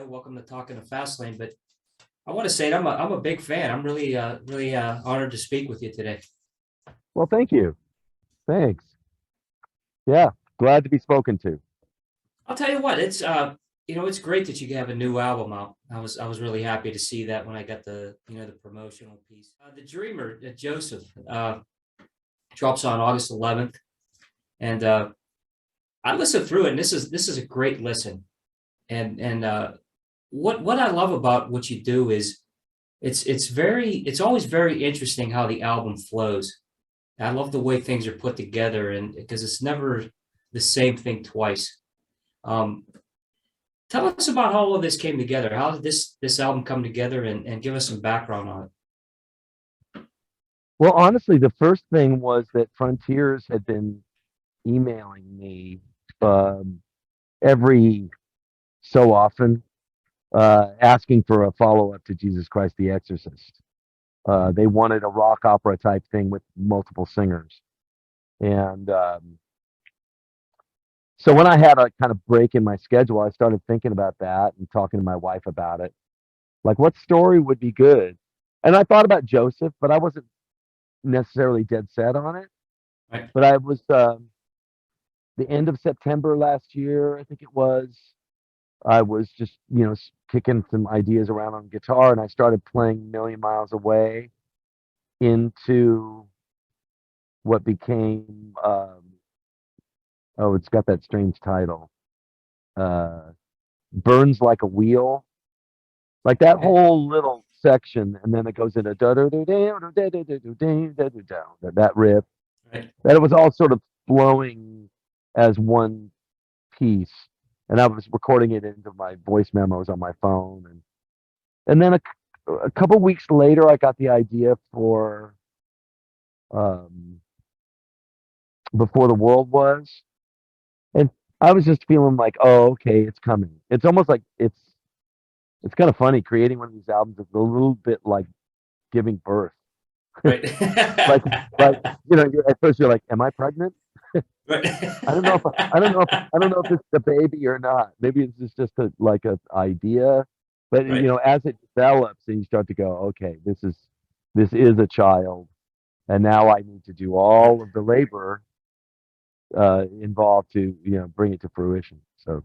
Welcome to Talking to Fastlane. But I want to say I'm a big fan. I'm really honored to speak with you today. Well, thank you. Thanks. Yeah, glad to be spoken to. I'll tell you what, it's great that you have a new album out. I was really happy to see that when I got the promotional piece. The Dreamer, Joseph, drops on August 11th, and I listened through it, and this is a great listen. And what I love about what you do is it's always very interesting how the album flows. I love the way things are put together, and because it's never the same thing twice. Um, Tell us about how all of this came together. How did this album come together, and give us some background on Well, honestly, the first thing was that Frontiers had been emailing me um, every so often, asking for a follow-up to Jesus Christ the Exorcist. They wanted a rock opera type thing with multiple singers. And so when I had a kind of break in my schedule, I started thinking about that and talking to my wife about it. Like, what story would be good? And I thought about Joseph, but I wasn't necessarily dead set on it. it? But I was the end of September last year, I think it was. I was just, kicking some ideas around on guitar, and I started playing Million Miles Away into what became, oh, it's got that strange title, uh, Burns Like a Wheel. Like that Okay. whole little section, and then it goes into that riff. Right. That it was all sort of flowing as one piece, and I was recording it into my voice memos on my phone, and then a couple weeks later, I got the idea for um, Before the World Was, and I was just feeling like, oh, okay, it's coming. It's almost like it's kind of funny creating one of these albums. It's a little bit like giving birth. Right. Like, at first you're like, am I pregnant? I don't know if I don't know if it's the baby or not. Maybe it's just like a idea, but Right. as it develops, and you start to go, okay, this is a child, and now I need to do all of the labor involved to bring it to fruition. So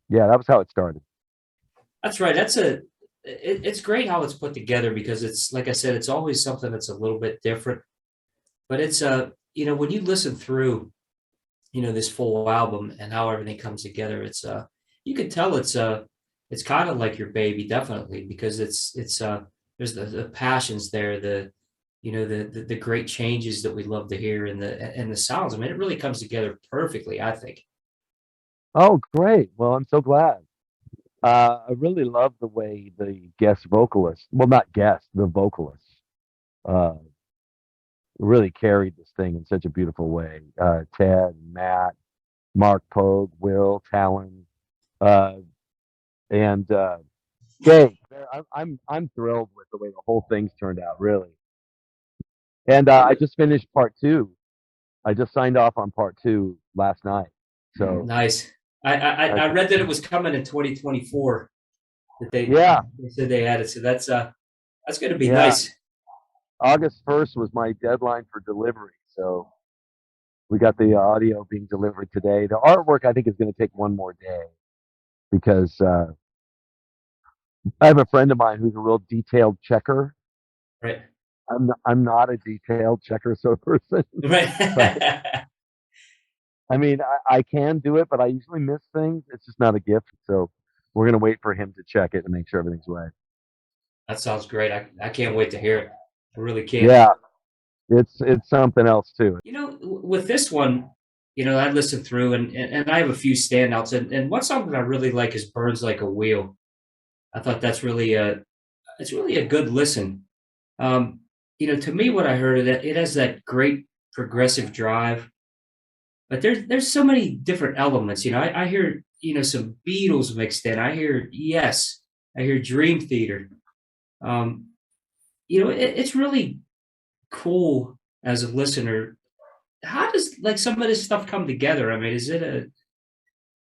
yeah, that was how it started. That's right. It's great how it's put together, because it's like I said, it's always something that's a little bit different. But it's when you listen through, this full album and how everything comes together, you can tell it's kind of like your baby, definitely, because it's there's the passions there, the great changes that we love to hear, and the sounds. I mean, it really comes together perfectly, I think. Oh, great. Well, I'm so glad. I really love the way the guest vocalists, well, not guest, the vocalists, uh, really carried this thing in such a beautiful way. Ted, Matt, Mark Pogue, Will, Talon, uh, and Jake. I'm thrilled with the way the whole thing's turned out, really. And I just finished part two. I just signed off on part two last night. So Nice. I read that it was coming in 2024, that yeah, they said they had it. So that's going to be yeah. nice. August 1st was my deadline for delivery. So we got the audio being delivered today. The artwork, I think, is going to take one more day because I have a friend of mine who's a real detailed checker. Right. I'm not a detailed checker sort of person. But Right. I mean, I can do it, but I usually miss things. It's just not a gift. So we're going to wait for him to check it and make sure everything's right. That sounds great. I can't wait to hear it. I really can't. Yeah, it's something else too. With this one, I listened through, and I have a few standouts, and one song that I really like is "Burns Like a Wheel." I thought it's really a good listen. To me, what I heard, it has that great progressive drive, but there's so many different elements. I hear some Beatles mixed in. I hear Yes. I hear Dream Theater. Um, it's really cool as a listener. How does like some of this stuff come together? I mean,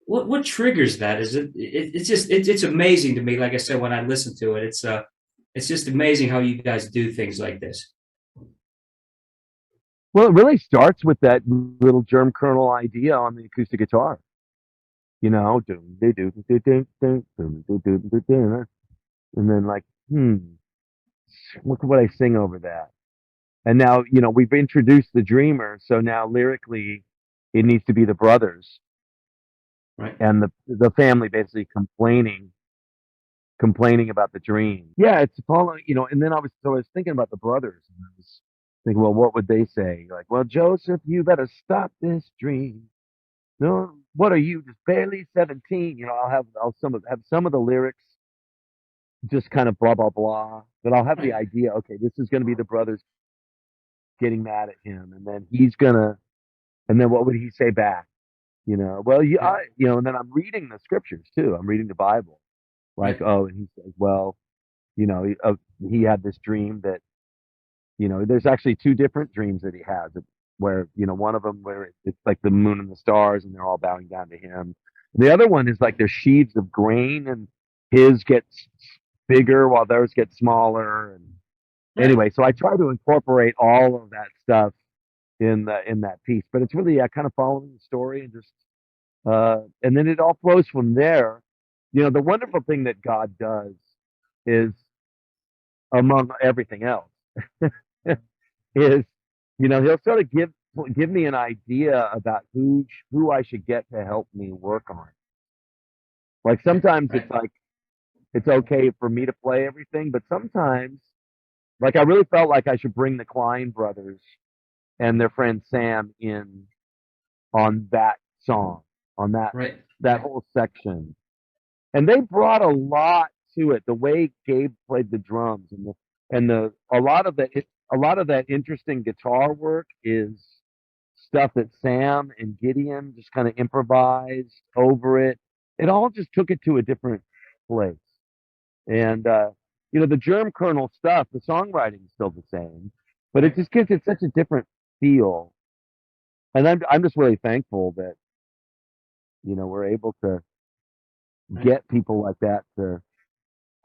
what triggers that? Is it's just it's amazing to me. Like I said, when I listen to it, it's just amazing how you guys do things like this. Well, it really starts with that little germ kernel idea on the acoustic guitar. You know, and then like, what would I sing over that? And now, we've introduced the dreamer, so now lyrically, it needs to be the brothers Right. and the family basically complaining about the dream. Yeah, it's following, and then I was thinking about the brothers, and I was thinking, well, what would they say? Like, well, Joseph, you better stop this dream. No, what are you, just barely 17? I'll have some of the lyrics just kind of blah blah blah, but I'll have the Right. idea. Okay, this is going to be the brothers getting mad at him, and then he's gonna, and then what would he say back? Well, Right. and then I'm reading the scriptures too. I'm reading the Bible, like, Right. oh, and he says, well, he had this dream that, there's actually two different dreams that he has, where, one of them where it's like the moon and the stars, and they're all bowing down to him. And the other one is like there's sheaves of grain, and his gets bigger while theirs get smaller. And Right. anyway, so I try to incorporate all of that stuff in that piece, but it's really kind of following the story, and just and then it all flows from there. The wonderful thing that God does is, among everything else, is, he'll sort of give me an idea about who I should get to help me work on. Like sometimes Right. it's like it's okay for me to play everything, but sometimes, like, I really felt like I should bring the Klein brothers and their friend Sam in on that song, on that Right. that whole section. And they brought a lot to it. The way Gabe played the drums, and a lot of that interesting guitar work is stuff that Sam and Gideon just kind of improvised over it. It all just took it to a different place. And the germ kernel stuff, the songwriting is still the same, but it Right. just gives it such a different feel. And I'm just really thankful that we're able to Right. get people like that to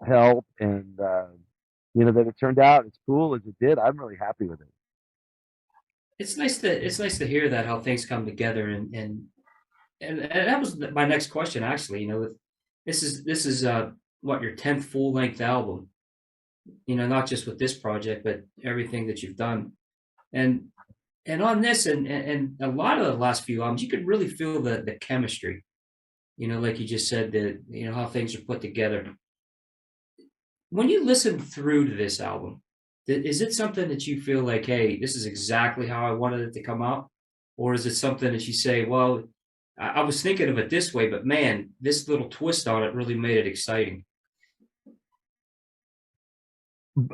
help, and that it turned out as cool as it did. I'm really happy with it. It's nice to hear that how things come together, and that was my next question actually. This is what, your 10th full length album, not just with this project, but everything that you've done. And on this and a lot of the last few albums, you could really feel the chemistry, like you just said, that how things are put together. When you listen through to this album, is it something that you feel like, hey, this is exactly how I wanted it to come out? Or is it something that you say, well, I was thinking of it this way, but man, this little twist on it really made it exciting.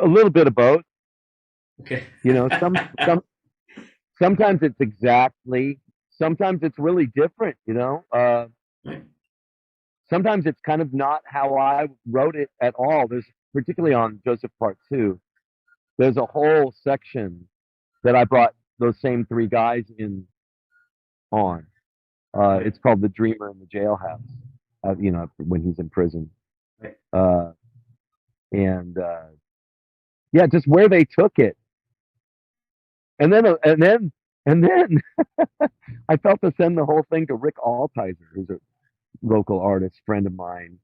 A little bit of both. Okay. You know, some sometimes it's exactly, sometimes it's really different. Right. Sometimes it's kind of not how I wrote it at all. There's particularly on Joseph Part Two. There's a whole section that I brought those same three guys in on. Right. It's called "The Dreamer in the Jailhouse." When he's in prison, Right. uh, and yeah, just where they took it, and then I felt to send the whole thing to Rick Altizer, who's a local artist friend of mine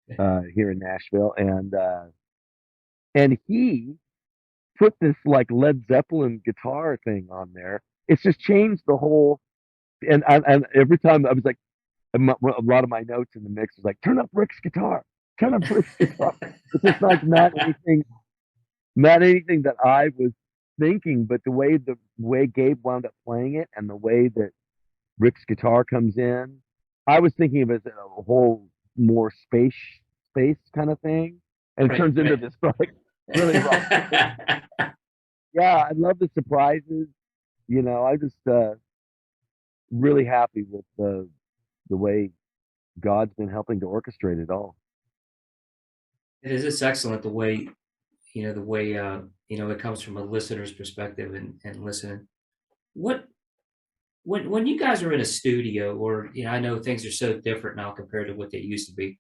here in Nashville, and he put this like Led Zeppelin guitar thing on there. It's just changed the whole. And every time I was like, a lot of my notes in the mix was like, turn up Rick's guitar, turn up Rick's guitar. It's just like not anything that I was thinking, but the way Gabe wound up playing it, and the way that Rick's guitar comes in, I was thinking of it as a whole more space kind of thing, and it Right. turns into Right. this like really rock. Yeah, I love the surprises. I just really happy with the way God's been helping to orchestrate it all. It is. It's excellent the way it comes from a listener's perspective and listening. What when you guys are in a studio, or I know things are so different now compared to what they used to be,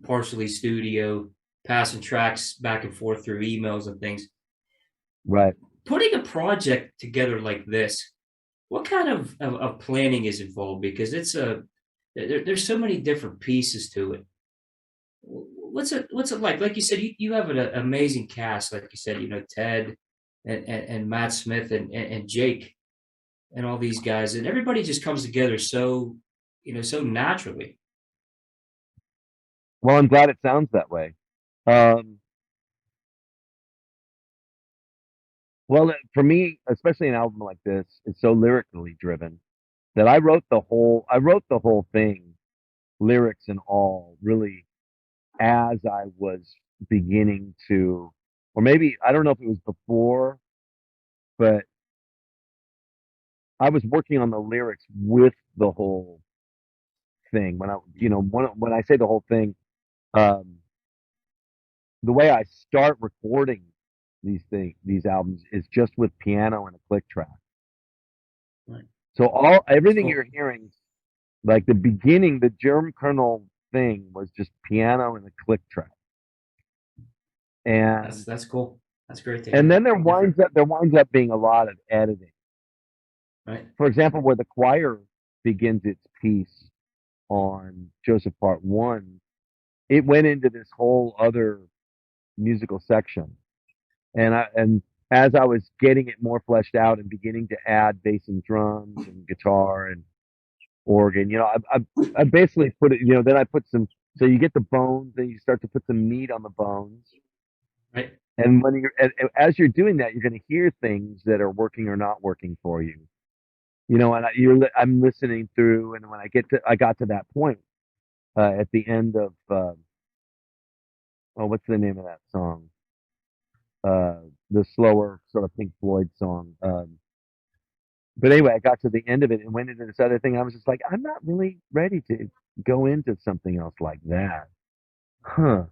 partially studio, passing tracks back and forth through emails and things. Right. Putting a project together like this, what kind of planning is involved? Because there's so many different pieces to it. What's it like? Like you said, you have an amazing cast. Like you said, Ted and Matt Smith and Jake and all these guys, and everybody just comes together so naturally. Well, I'm glad it sounds that way. Um, well, for me, especially an album like this, it's so lyrically driven that I wrote the whole thing, lyrics and all, really as I was beginning to, or maybe I don't know if it was before, but I was working on the lyrics with the whole thing. When I say the whole thing, um, the way I start recording these albums is just with piano and a click track. Right. So That's everything cool. you're hearing, like the beginning, the germ kernel thing was just piano and a click track. That's And that's cool. That's great to and hear. then Different, there winds up being a lot of editing. right? For example, where the choir begins its piece on Joseph Part One, it went into this whole other musical section. And as I was getting it more fleshed out and beginning to add bass and drums and guitar and organ, I basically put it, then I put some, so you get the bones, then you start to put some meat on the bones. Right. And as you're doing that, you're going to hear things that are working or not working for you. And I'm listening through, and when I got to that point at the end of, what's the name of that song? Uh, the slower sort of Pink Floyd song. But anyway, I got to the end of it and went into this other thing. I was just like, I'm not really ready to go into something else like that. Huh.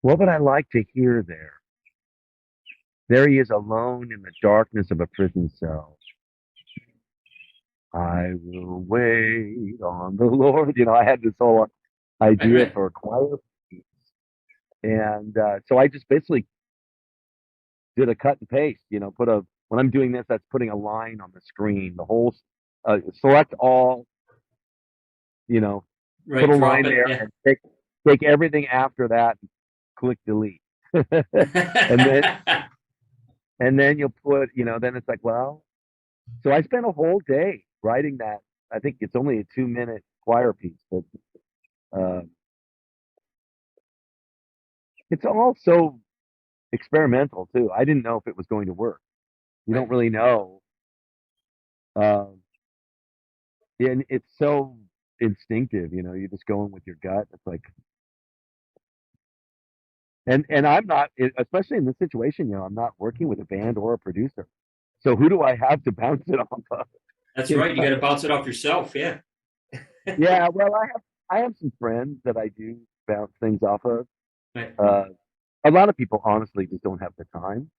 What would I like to hear there? There he is alone in the darkness of a prison cell. I will wait on the Lord. I had this whole Right. idea Right. for a choir piece. And so I just basically did a cut and paste, when I'm doing this, that's putting a line on the screen, the whole, select all, you know, put Right. a Drop line it. there Yeah. and take everything after that, click delete. and then and then you'll put, then it's like, well, so I spent a whole day writing that. I think it's only a 2-minute choir piece, but uh, it's all so experimental too. I didn't know if it was going to work. You don't Right. really know. Um, and it's so instinctive, you're just going with your gut. It's like, and I'm not, especially in this situation, I'm not working with a band or a producer. So who do I have to bounce it off of? That's You right. You know? got to bounce it off yourself. Yeah. Yeah, well, I have some friends that I do bounce things off of. Right. Uh, a lot of people honestly just don't have the time,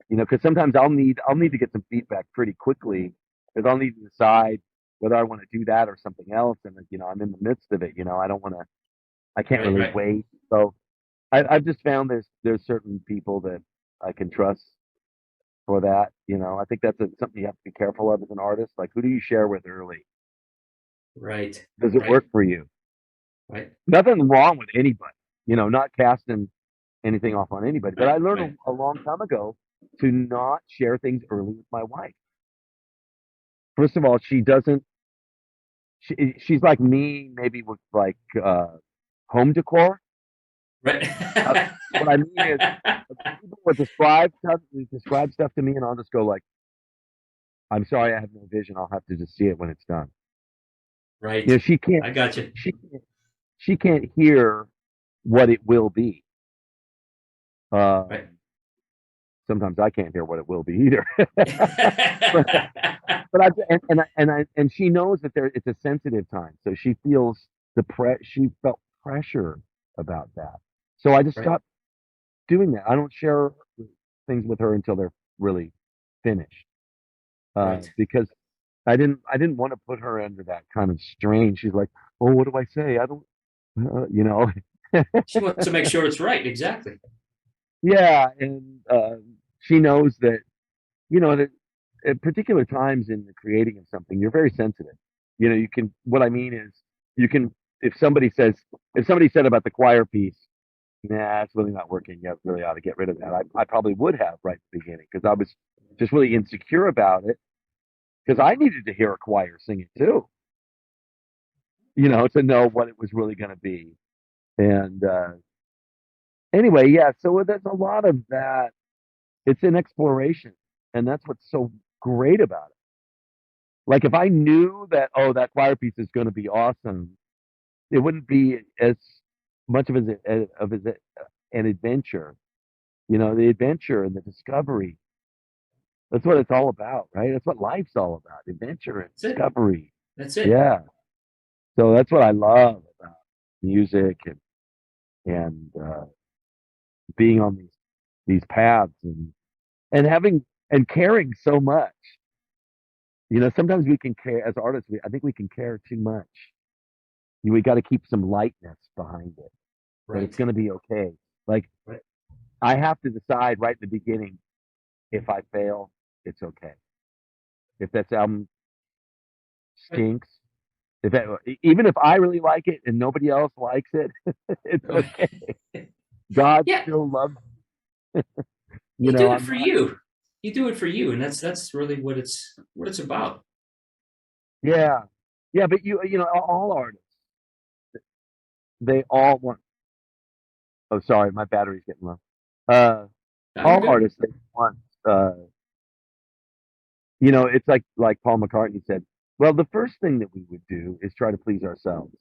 because sometimes I'll need to get some feedback pretty quickly because I'll need to decide whether I want to do that or something else, and I'm in the midst of it. I can't Right. really Right. wait. So I've just found there's certain people that I can trust for that. I think that's something you have to be careful of as an artist. Like, who do you share with early? Right. Does it Right. work for you? Right. Nothing wrong with anybody. Not casting anything off on anybody. But I Right. learned Right. a long time ago to not share things early with my wife. First of all, she doesn't. She's like me, maybe with like home decor. Right. Uh, what I mean is, people will describe stuff to me, and I'll just go like, "I'm sorry, I have no vision. I'll have to just see it when it's done." Right. She can't. I got you. She she can't hear what it will be. Right. Sometimes I can't hear what it will be either. but but and she knows that it's a sensitive time, so she feels she felt pressure about that. So I just Right. stopped doing that. I don't share things with her until they're really finished, Right. because I didn't want to put her under that kind of strain. She's like, oh, what do I say? I don't, you know. She wants to make sure it's right. Exactly. Yeah, and she knows that, you know, that at particular times in the creating of something, you're very sensitive. You know, you can. What I mean is, you can. If somebody says, if somebody said about the choir piece, nah, it's really not working. You really ought to get rid of that. I probably would have right at the beginning because I was just really insecure about it because I needed to hear a choir sing it too. You know, to know what it was really going to be. And anyway, yeah. So there's a lot of that. It's an exploration, and that's what's so great about it. Like if I knew that, oh, that choir piece is going to be awesome, it wouldn't be as much of an adventure. You know, the adventure and the discovery. That's what it's all about, right? That's what life's all about: adventure and That's it. discovery. That's it. Yeah. So that's what I love about music and being on these paths and having and caring so much. You know, sometimes we can care as artists. I think we can care too much. We got to keep some lightness behind it. That it's Right. going to be okay. Like Right. I have to decide right at the beginning if I fail, it's okay. If that album Right. stinks, if that, even if I really like it and nobody else likes it, it's okay. God Yeah. still loves. You You know, do it I'm for not. you. You do it for you, and that's really what it's about. Yeah, yeah, but you know, all artists, they all want. Oh, sorry, my battery's getting low. Uh, Now you're all good. artists they want. Uh, you know, it's like Paul McCartney said. Well, the first thing that we would do is try to please ourselves,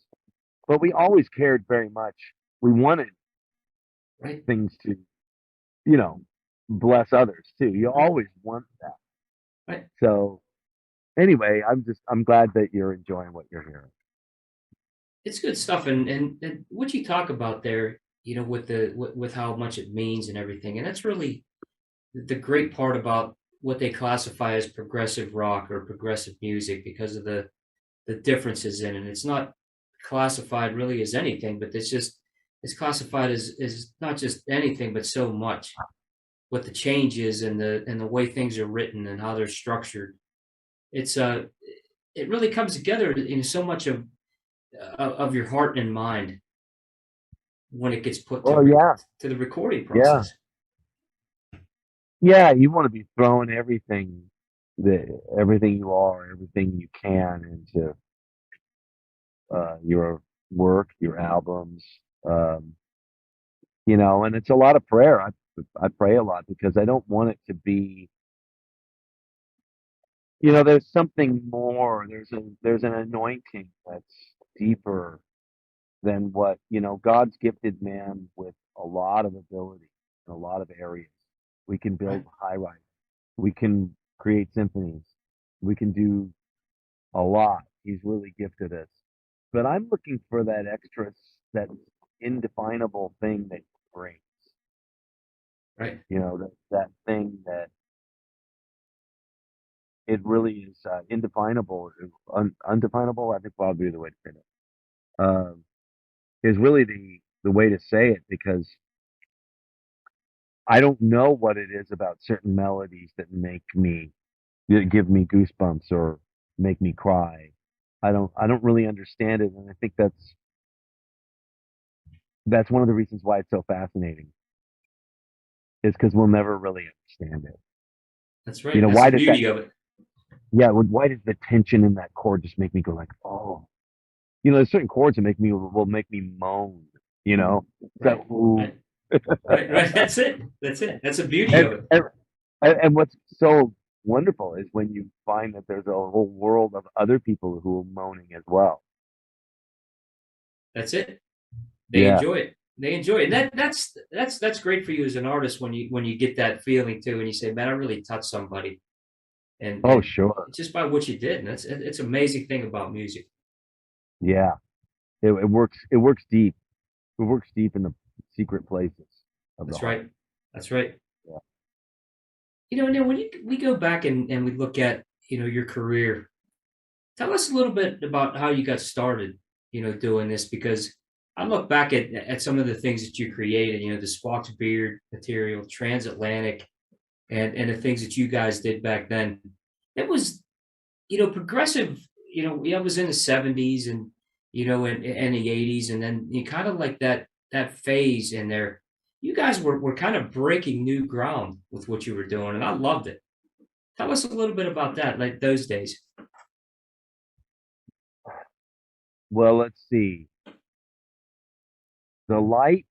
but we always cared very much. We wanted Right. things to, you know, bless others too. You Right. always want that. Right. So anyway, I'm glad that you're enjoying what you're hearing. It's good stuff, and what you talk about there, with with how much it means and everything, and that's really the great part about what they classify as progressive rock or progressive music because of the differences in it. It's not classified really as anything, but it's classified as not just anything, but so much. What the changes and the way things are written and how they're structured. It's it really comes together in so much of your heart and mind when it gets put Oh yeah, to the recording yeah, process. yeah. You want to be throwing everything you are, everything you can into your work, your albums. Um, you know, and it's a lot of prayer. I pray a lot because I don't want it to be. You know, there's something more. There's an anointing that's deeper than what, you know, God's gifted man with a lot of ability in a lot of areas. We can build Right. high rise. We can create symphonies. We can do a lot. He's really gifted us. But I'm looking for that extra, that indefinable thing that he brings. Right. You know, that thing that it really is indefinable, undefinable. I think probably the way to say it is really the way to say it because I don't know what it is about certain melodies that that give me goosebumps or make me cry. I don't really understand it, and I think that's one of the reasons why it's so fascinating is because we'll never really understand it. That's You right. know, That's the why does that? beauty of it. Yeah, why does the tension in that chord just make me go like, oh? You know, there's certain chords that will make me moan. You know, Right. so ooh. Right. Right. Right. That's it. That's it. That's the beauty and, of it. and and what's so wonderful is when you find that there's a whole world of other people who are moaning as well. That's it. They Yeah. enjoy it. They enjoy it. And that's great for you as an artist when you get that feeling too, and you say, "Man, I really touched somebody," Oh, and sure. just by what you did. And it's an amazing thing about music. Yeah. It works. It works deep. It works deep in the secret places of the That's heart. right. That's right. Yeah. Now when we go back and we look at your career, Tell us a little bit about how you got started, doing this, because I look back at some of the things that you created, the Spock's beard material, Transatlantic, and the things that you guys did back then. It was, progressive, I was in the 70s and, and the 80s, and then you kind of like that phase in there. You guys were kind of breaking new ground with what you were doing, and I loved it. Tell us a little bit about that, like those days. Well, let's see. The light.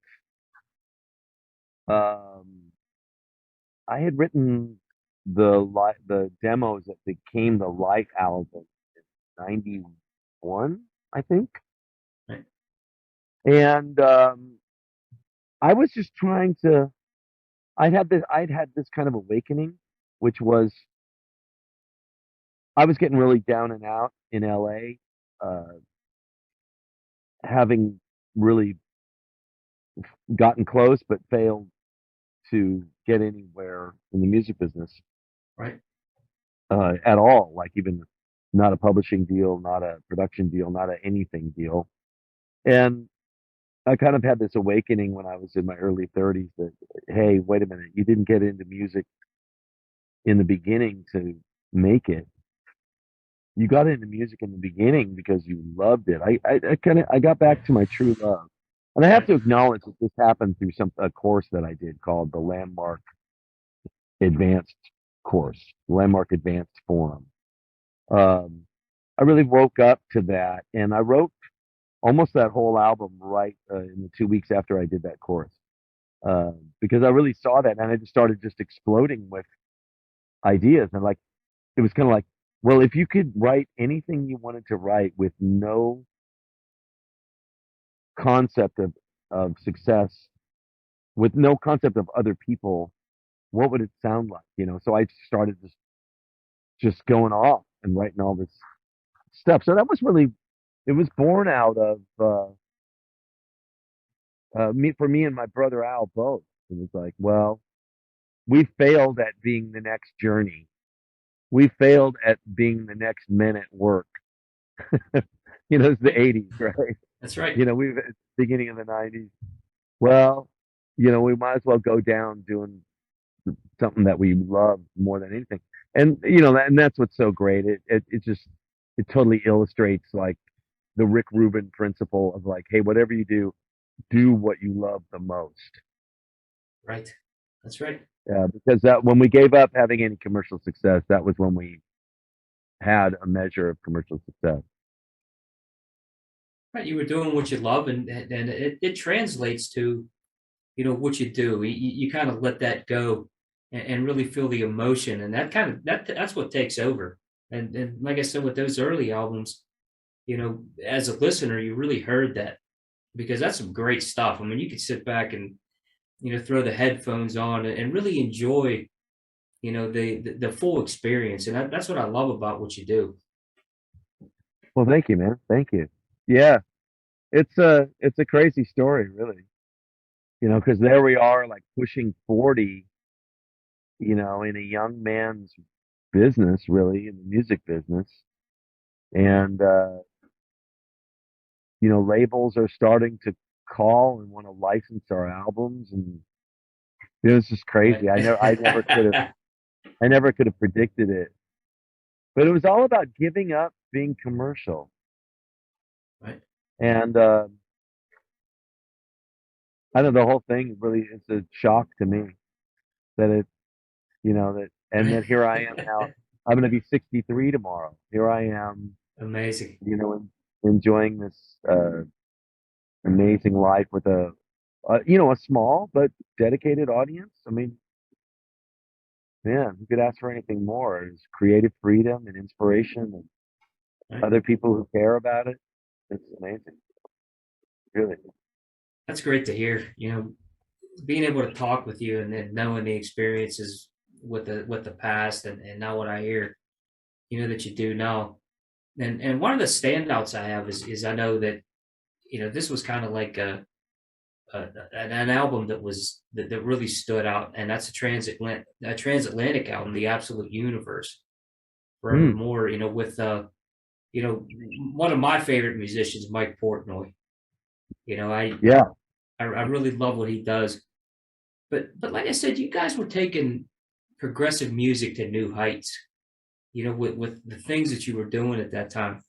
Um, I had written the demos that became the Light album in '91, I think, Right. and I was just trying to. I'd had this kind of awakening, which was I was getting really down and out in LA, having really gotten close but failed to get anywhere in the music business Right. at all. Like even not a publishing deal, not a production deal, not a anything deal. And I kind of had this awakening when I was in my early 30s that, hey, wait a minute, you didn't get into music in the beginning to make it. You got into music in the beginning because you loved it. I got back to my true love. And I have Right. to acknowledge that this happened through a course that I did called the Advanced course, Landmark Advanced Forum. Um, I really woke up to that, and I wrote almost that whole album right in the 2 weeks after I did that course, because I really saw that, and I just started just exploding with ideas, and like it was kind of like, well, if you could write anything you wanted to write with no concept of success, with no concept of other people, what would it sound like? So I started just going off and writing all this stuff. So that was really, it was born out of me and my brother Al both. It was like, well, we failed at being the next Journey. We failed at being the next Men at Work. It's the Right. '80s, right? That's right. We it's the beginning of the '90s. Well, we might as well go down doing something that we love more than anything. And and that's what's so great. It totally illustrates like the Rick Rubin principle of like, hey, whatever you do what you love the most. Right. That's right. Because that when we gave up having any commercial success, that was when we had a measure of commercial success. Right. You were doing what you love, and it translates to, what you do. You kind of let that go, and really feel the emotion, and that's what takes over. And like I said, with those early albums, as a listener, you really heard that, because that's some great stuff. I mean, you could sit back and, throw the headphones on and really enjoy, the full experience. And that's what I love about what you do. Well, thank you, man. Thank you. Yeah, it's a crazy story, really. Because there we are, like pushing 40, in a young man's business, really, in the music business, and labels are starting to call and want to license our albums, and it's just crazy. Right. I never could have predicted it, but it was all about giving up being commercial, Right. and I know the whole thing really is a shock to me that and Right. that here I am now. I'm going to be 63 tomorrow. Here I am, Amazing. enjoying this amazing life with a small but dedicated audience. I mean, man, who could ask for anything more? It's creative freedom and inspiration and Right. other people who care about it. It's amazing, really. That's great to hear. Being able to talk with you, and then knowing the experiences with the past, and now what I hear, that you do now. And one of the standouts I have is I know that, this was kind of like an album that really stood out, and that's a transatlantic album, The Absolute Universe, Hmm. Forevermore. With one of my favorite musicians, Mike Portnoy. I Yeah. I really love what he does. But like I said, you guys were taking progressive music to new heights. With the things that you were doing at that time.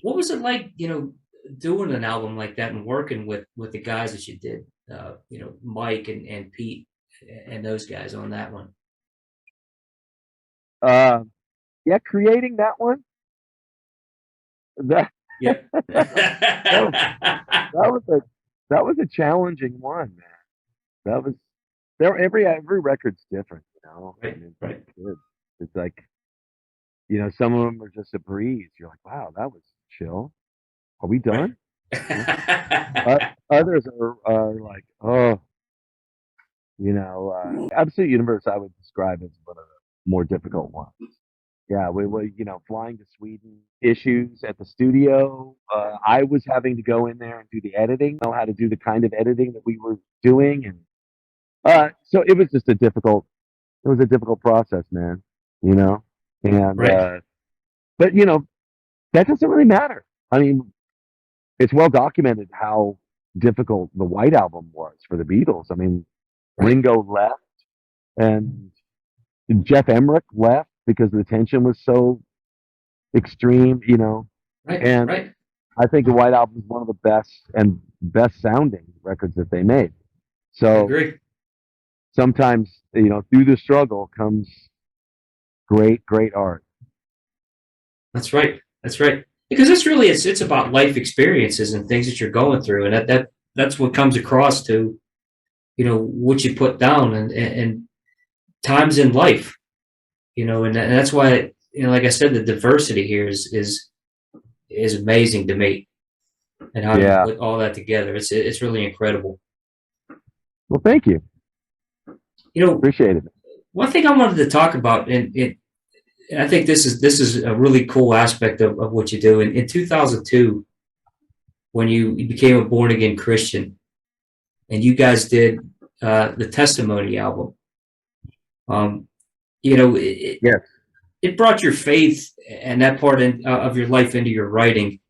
What was it like, doing an album like that and working with the guys that you did? Mike and Pete and those guys on that one. Yeah, creating that one. That Yeah. that was a challenging one, man. That was there. Every record's different, Right, and it's right. good. It's like some of them are just a breeze. You're like, wow, that was chill. Are we Right. done? Others are like, oh, Absolute Universe. I would describe as one of the more difficult ones. Yeah, we were, flying to Sweden, issues at the studio. I was having to go in there and do the editing, know how to do the kind of editing that we were doing, and so it was just it was a difficult process, man. And Right. but that doesn't really matter. I mean, it's well documented how difficult the White Album was for the Beatles. I mean, Right. Ringo left and Jeff Emmerich left because the tension was so extreme, Right. and Right. I think the White Album is one of the best sounding records that they made. I So agree. sometimes, through the struggle comes great art. That's right. That's right. Because it's about life experiences and things that you're going through, and that's what comes across to what you put down and times in life, and that's why like I said, the diversity here is amazing to me, and how you Yeah. put all that together. It's really incredible. Well, thank you. Appreciate it. One thing I wanted to talk about, and I think this is a really cool aspect of what you do. In 2002, when you became a born again Christian, and you guys did the Testimony album, Yes. it brought your faith and that part of your life into your writing.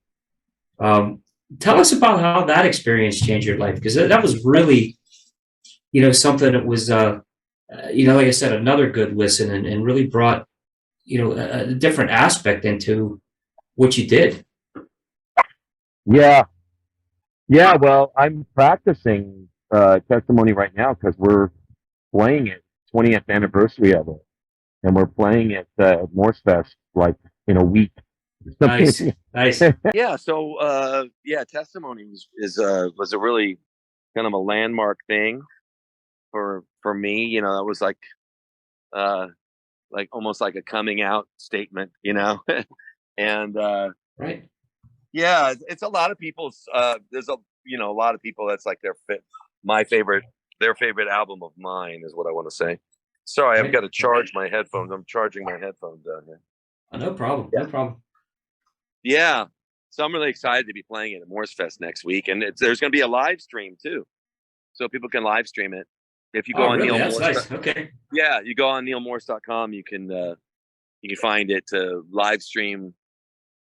Tell us about how that experience changed your life, because that was really, something that was, like I said, another good listen, and really brought, a different aspect into what you did. Yeah. Yeah. Well, I'm practicing Testimony right now because we're playing it, 20th anniversary of it, and we're playing it at Morse Fest like in a week. Nice, nice. Yeah. So, Testimony was a really kind of a landmark thing for me. That was like almost like a coming out statement, and Right. yeah, it's a lot of people's. There's a lot of people that's like their favorite album of mine is what I want to say. Sorry, I've got to charge my headphones. I'm charging my headphones down here. Oh, no problem. Yeah. No problem. Yeah. So I'm really excited to be playing it at Morse Fest next week, and there's going to be a live stream too, so people can live stream it. If you go on really? Neal That's Morse, nice. Okay. yeah, you go on nealmorse.com, you can find it to live stream.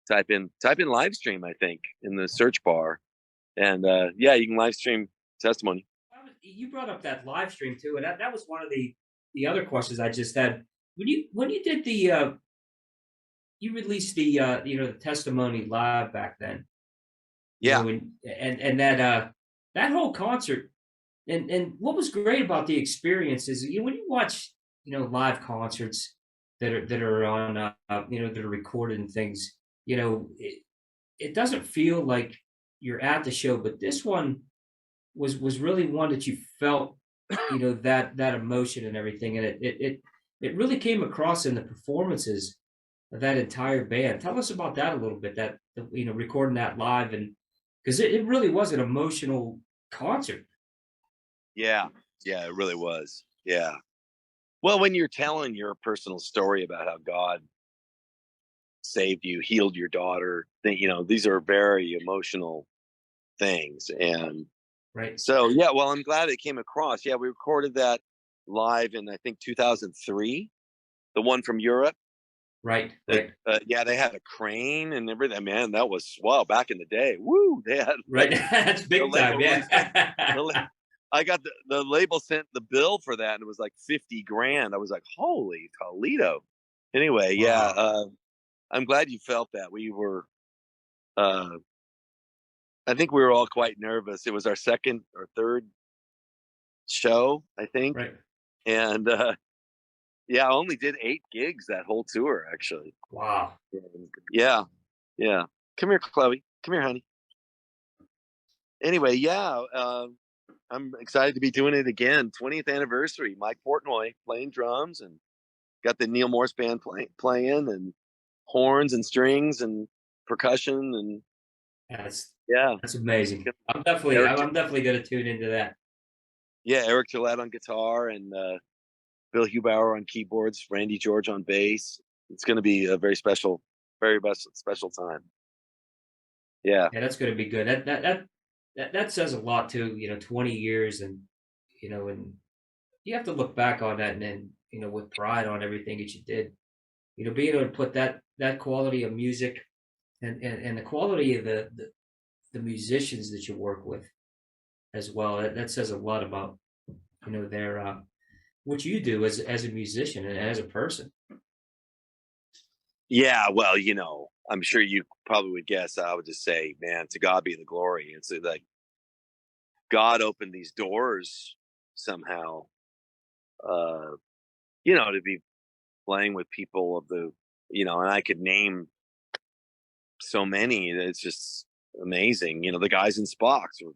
Type in live stream, I think, in the search bar, and you can live stream Testimony. You brought up that live stream too, and that was one of the other questions I just had. When you did the you released the the Testimony live back then. Yeah. And that whole concert, and what was great about the experience is when you watch live concerts that are on that are recorded and things, it doesn't feel like you're at the show, but this one was really one that you felt that emotion and everything, and it really came across in the performances of that entire band. Tell us about that a little bit, that recording that live, and because it really was an emotional concert. Yeah, it really was. Yeah. Well, when you're telling your personal story about how God saved you, healed your daughter, these are very emotional things, and Right. so yeah. Well, I'm glad it came across. Yeah, we recorded that live in I think 2003, the one from Europe. Right. Yeah, they had a crane and everything. Man, that was back in the day. Woo, they had Right. That's the big time. label really sent, Yeah. I got the label sent the bill for that, and it was like 50 grand. I was like, holy Toledo. Anyway, yeah, Wow. I'm glad you felt that. We were, uh, I think we were all quite nervous. It was our second or third show, I think, Right. and yeah, I only did 8 gigs that whole tour, actually. Wow. Yeah, yeah. Come here, Chloe. Come here, honey. Anyway, yeah, I'm excited to be doing it again. 20th anniversary. Mike Portnoy playing drums, and got the Neal Morse Band playing, and horns and strings and percussion, and That's yeah, amazing. I'm Eric, definitely going to tune into that. yeah, Eric Gillette on guitar, and Bill Hubauer on keyboards, Randy George on bass. It's going to be a very special time. Yeah. Yeah, that's going to be good. That says a lot too. 20 years, and and you have to look back on that, and then with pride on everything that you did. Being able to put that quality of music and the quality of the musicians that you work with as well. That says a lot about their what you do as a musician and as a person. Yeah, well, I'm sure you probably would guess. I would just say, man, to God be the glory. It's like God opened these doors somehow, to be playing with people of the, and I could name so many. It's just amazing. The guys in Spock's were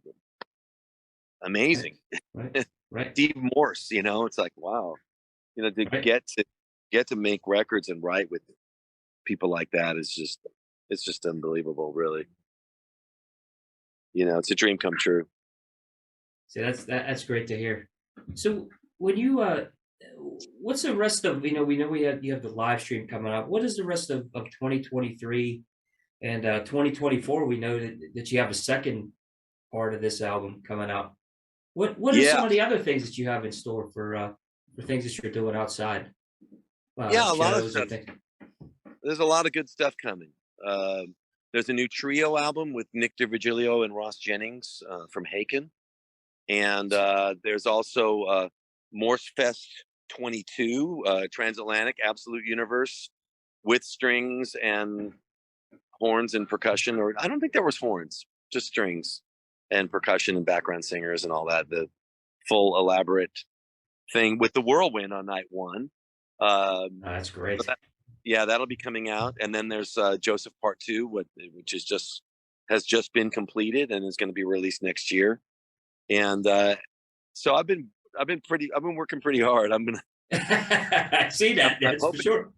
amazing. Right. Steve Morse, it's like, wow, to get to make records and write with people like that is just unbelievable, really. It's a dream come true. So that's great to hear. So when you what's the rest of we know you have the live stream coming up. What is the rest of 2023 and 2024? We know that you have a second part of this album coming out. What are some of the other things that you have in store for things that you're doing outside? A lot of stuff. Things? There's a lot of good stuff coming. There's a new trio album with Nick DiVirgilio and Ross Jennings from Haken. And there's also Morse Fest 22, Transatlantic, Absolute Universe, with strings and horns and percussion. Or I don't think there was horns, just strings and percussion and background singers and all that. The full elaborate thing with the whirlwind on night 1. That's great. Yeah, that'll be coming out. And then there's Joseph Part 2, which has just been completed and is going to be released next year. And so I've been working pretty hard. I'm gonna I see that. That's for sure.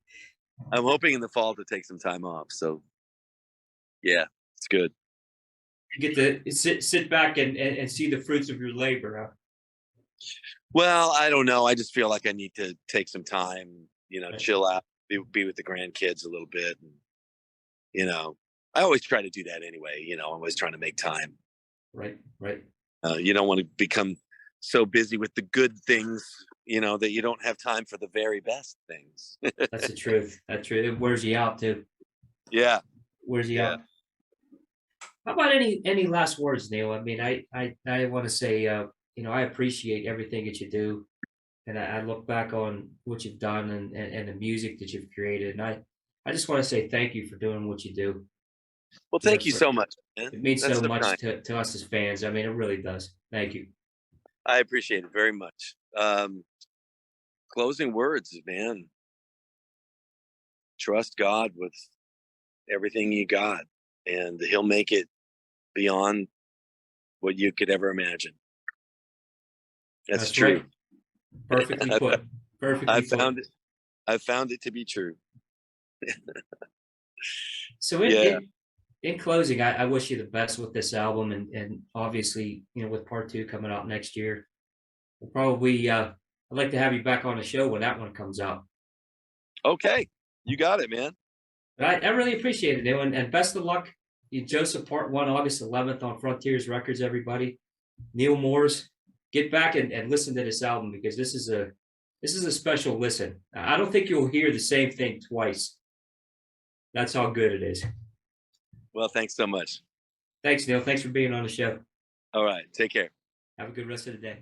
I'm hoping in the fall to take some time off. So yeah, it's good. You get to sit back and see the fruits of your labor, huh? Well, I don't know. I just feel like I need to take some time, Right. chill out, be with the grandkids a little bit. And, I always try to do that anyway. I'm always trying to make time. Right. You don't want to become so busy with the good things, that you don't have time for the very best things. That's the truth. That's true. It wears you out too. Yeah. Wears you out. How about any last words, Neal? I mean, I want to say, I appreciate everything that you do, and I look back on what you've done and the music that you've created, and I just want to say thank you for doing what you do. Well, thank you so much, man. It means so much to us as fans. I mean, it really does. Thank you. I appreciate it very much. Closing words, man. Trust God with everything you got, and He'll make it beyond what you could ever imagine. That's true. Right. Perfectly put. Perfectly put. I found it to be true. So in closing, I wish you the best with this album, and obviously, with part 2 coming out next year, we'll probably I'd like to have you back on the show when that one comes out. Okay, you got it, man. But I really appreciate it, Neal, and best of luck. Joseph Part 1, August 11th on Frontiers Records. Everybody, Neal Morse, get back and listen to this album, because this is a special listen. I don't think you'll hear the same thing twice That's how good it is. Well, thanks so much. Thanks, Neal. Thanks for being on the show. All right. Take care. Have a good rest of the day.